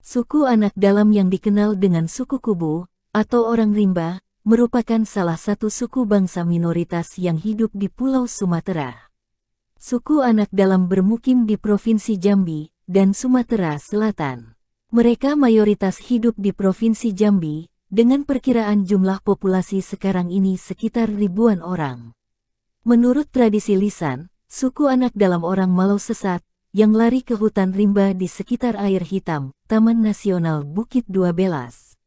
Suku anak dalam yang dikenal dengan suku Kubu, atau orang rimba, merupakan salah satu suku bangsa minoritas yang hidup di Pulau Sumatera. Suku anak dalam bermukim di Provinsi Jambi dan Sumatera Selatan. Mereka mayoritas hidup di Provinsi Jambi, dengan perkiraan jumlah populasi sekarang ini sekitar ribuan orang. Menurut tradisi lisan, suku anak dalam orang Malau Sesat, yang lari ke hutan rimba di sekitar air hitam, Taman Nasional Bukit Dua Belas.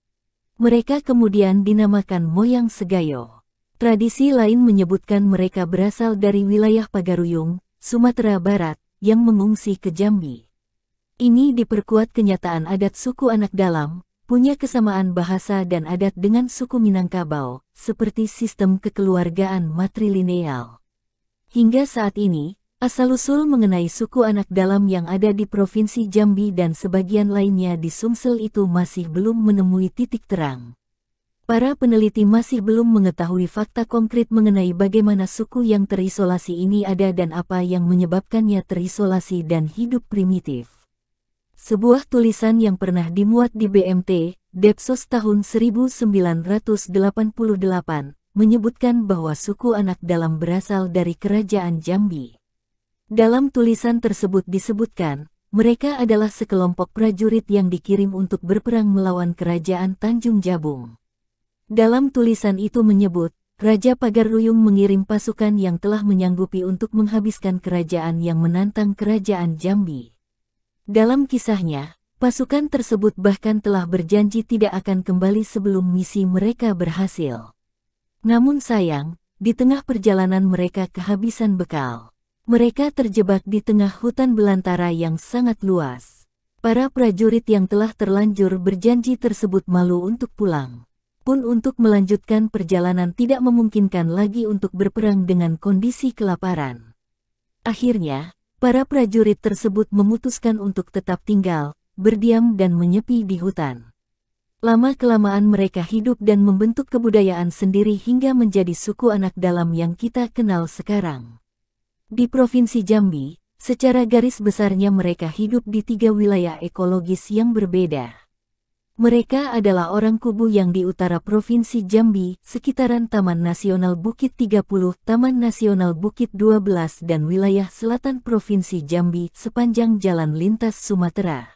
Mereka kemudian dinamakan Moyang Segayo. Tradisi lain menyebutkan mereka berasal dari wilayah Pagaruyung, Sumatera Barat, yang mengungsi ke Jambi. Ini diperkuat kenyataan adat suku anak dalam, punya kesamaan bahasa dan adat dengan suku Minangkabau, seperti sistem kekeluargaan matrilineal. Hingga saat ini, asal-usul mengenai suku anak dalam yang ada di Provinsi Jambi dan sebagian lainnya di Sumsel itu masih belum menemui titik terang. Para peneliti masih belum mengetahui fakta konkret mengenai bagaimana suku yang terisolasi ini ada dan apa yang menyebabkannya terisolasi dan hidup primitif. Sebuah tulisan yang pernah dimuat di BMT, Depsos tahun 1988, menyebutkan bahwa suku anak dalam berasal dari Kerajaan Jambi. Dalam tulisan tersebut disebutkan, mereka adalah sekelompok prajurit yang dikirim untuk berperang melawan Kerajaan Tanjung Jabung. Dalam tulisan itu menyebut, Raja Pagaruyung mengirim pasukan yang telah menyanggupi untuk menghabiskan kerajaan yang menantang Kerajaan Jambi. Dalam kisahnya, pasukan tersebut bahkan telah berjanji tidak akan kembali sebelum misi mereka berhasil. Namun sayang, di tengah perjalanan mereka kehabisan bekal. Mereka terjebak di tengah hutan belantara yang sangat luas. Para prajurit yang telah terlanjur berjanji tersebut malu untuk pulang. Pun untuk melanjutkan perjalanan tidak memungkinkan lagi untuk berperang dengan kondisi kelaparan. Akhirnya, para prajurit tersebut memutuskan untuk tetap tinggal, berdiam dan menyepi di hutan. Lama-kelamaan mereka hidup dan membentuk kebudayaan sendiri hingga menjadi suku anak dalam yang kita kenal sekarang. Di Provinsi Jambi, secara garis besarnya mereka hidup di 3 wilayah ekologis yang berbeda. Mereka adalah orang Kubu yang di utara Provinsi Jambi, sekitaran Taman Nasional Bukit 30, Taman Nasional Bukit 12 dan wilayah selatan Provinsi Jambi sepanjang jalan lintas Sumatera.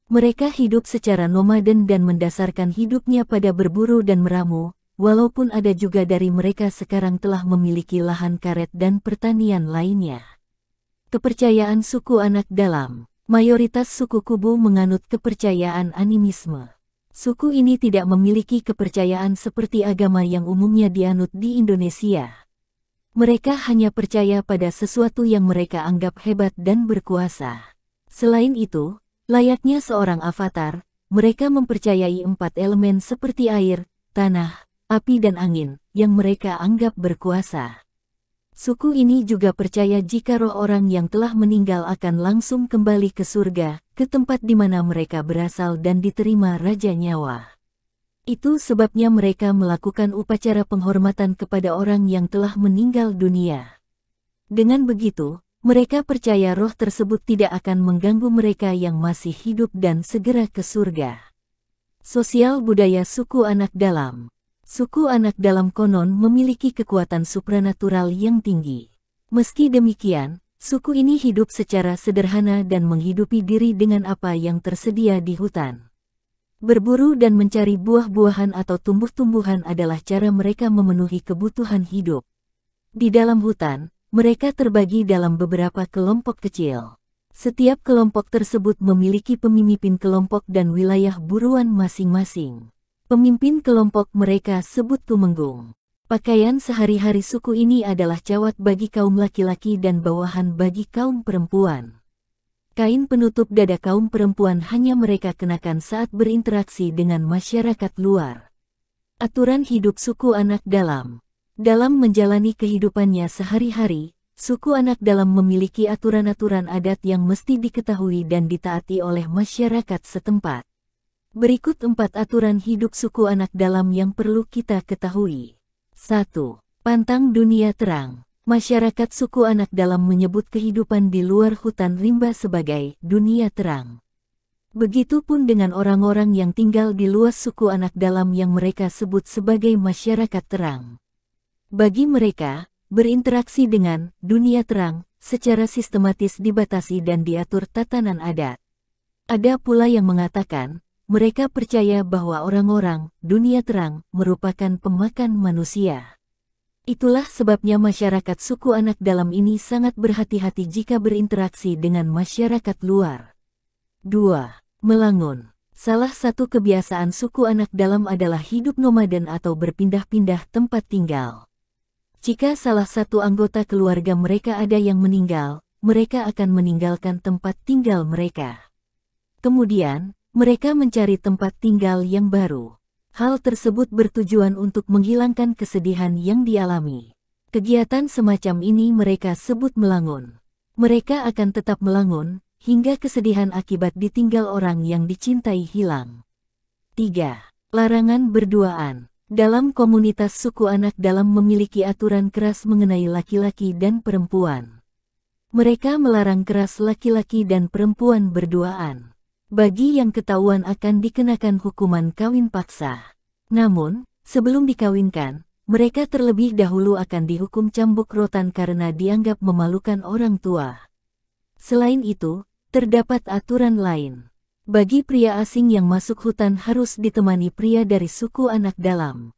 Mereka hidup secara nomaden dan mendasarkan hidupnya pada berburu dan meramu. Walaupun ada juga dari mereka sekarang telah memiliki lahan karet dan pertanian lainnya. Kepercayaan suku anak dalam. Mayoritas suku Kubu menganut kepercayaan animisme. Suku ini tidak memiliki kepercayaan seperti agama yang umumnya dianut di Indonesia. Mereka hanya percaya pada sesuatu yang mereka anggap hebat dan berkuasa. Selain itu, layaknya seorang avatar, mereka mempercayai 4 elemen seperti air, tanah, api dan angin, yang mereka anggap berkuasa. Suku ini juga percaya jika roh orang yang telah meninggal akan langsung kembali ke surga, ke tempat di mana mereka berasal dan diterima Raja Nyawa. Itu sebabnya mereka melakukan upacara penghormatan kepada orang yang telah meninggal dunia. Dengan begitu, mereka percaya roh tersebut tidak akan mengganggu mereka yang masih hidup dan segera ke surga. Sosial budaya suku anak dalam. Suku anak dalam konon memiliki kekuatan supranatural yang tinggi. Meski demikian, suku ini hidup secara sederhana dan menghidupi diri dengan apa yang tersedia di hutan. Berburu dan mencari buah-buahan atau tumbuh-tumbuhan adalah cara mereka memenuhi kebutuhan hidup. Di dalam hutan, mereka terbagi dalam beberapa kelompok kecil. Setiap kelompok tersebut memiliki pemimpin kelompok dan wilayah buruan masing-masing. Pemimpin kelompok mereka sebut tumenggung. Pakaian sehari-hari suku ini adalah cawat bagi kaum laki-laki dan bawahan bagi kaum perempuan. Kain penutup dada kaum perempuan hanya mereka kenakan saat berinteraksi dengan masyarakat luar. Aturan hidup suku anak dalam. Dalam menjalani kehidupannya sehari-hari, suku anak dalam memiliki aturan-aturan adat yang mesti diketahui dan ditaati oleh masyarakat setempat. Berikut 4 aturan hidup suku anak dalam yang perlu kita ketahui. 1. Pantang dunia terang. Masyarakat suku anak dalam menyebut kehidupan di luar hutan rimba sebagai dunia terang. Begitupun dengan orang-orang yang tinggal di luas suku anak dalam yang mereka sebut sebagai masyarakat terang. Bagi mereka, berinteraksi dengan dunia terang secara sistematis dibatasi dan diatur tatanan adat. Ada pula yang mengatakan, mereka percaya bahwa orang-orang dunia terang merupakan pemakan manusia. Itulah sebabnya masyarakat suku anak dalam ini sangat berhati-hati jika berinteraksi dengan masyarakat luar. 2. Melangun. Salah satu kebiasaan suku anak dalam adalah hidup nomaden atau berpindah-pindah tempat tinggal. Jika salah satu anggota keluarga mereka ada yang meninggal, mereka akan meninggalkan tempat tinggal mereka. Kemudian, mereka mencari tempat tinggal yang baru. Hal tersebut bertujuan untuk menghilangkan kesedihan yang dialami. Kegiatan semacam ini mereka sebut melangun. Mereka akan tetap melangun, hingga kesedihan akibat ditinggal orang yang dicintai hilang. 3. Larangan berduaan. Dalam komunitas suku anak dalam memiliki aturan keras mengenai laki-laki dan perempuan. Mereka melarang keras laki-laki dan perempuan berduaan. Bagi yang ketahuan akan dikenakan hukuman kawin paksa. Namun, sebelum dikawinkan, mereka terlebih dahulu akan dihukum cambuk rotan karena dianggap memalukan orang tua. Selain itu, terdapat aturan lain. Bagi pria asing yang masuk hutan harus ditemani pria dari suku anak dalam.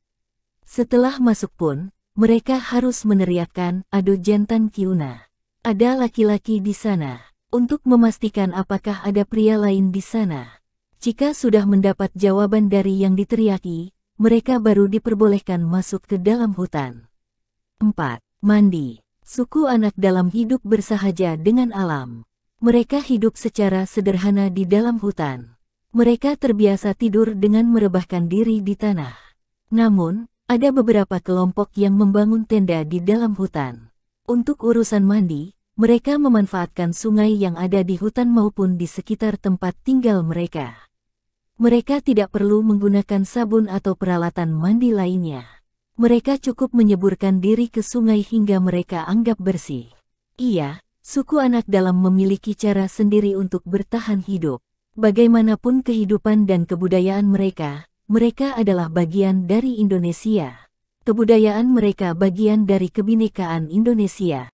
Setelah masuk pun, mereka harus meneriakkan, "Ado jantan kiuna. Ada laki-laki di sana." Untuk memastikan apakah ada pria lain di sana. Jika sudah mendapat jawaban dari yang diteriaki, mereka baru diperbolehkan masuk ke dalam hutan. 4. Mandi. Suku anak dalam hidup bersahaja dengan alam. Mereka hidup secara sederhana di dalam hutan. Mereka terbiasa tidur dengan merebahkan diri di tanah. Namun, ada beberapa kelompok yang membangun tenda di dalam hutan. Untuk urusan mandi, mereka memanfaatkan sungai yang ada di hutan maupun di sekitar tempat tinggal mereka. Mereka tidak perlu menggunakan sabun atau peralatan mandi lainnya. Mereka cukup menyeburkan diri ke sungai hingga mereka anggap bersih. Iya, suku anak dalam memiliki cara sendiri untuk bertahan hidup. Bagaimanapun kehidupan dan kebudayaan mereka, mereka adalah bagian dari Indonesia. Kebudayaan mereka bagian dari kebinekaan Indonesia.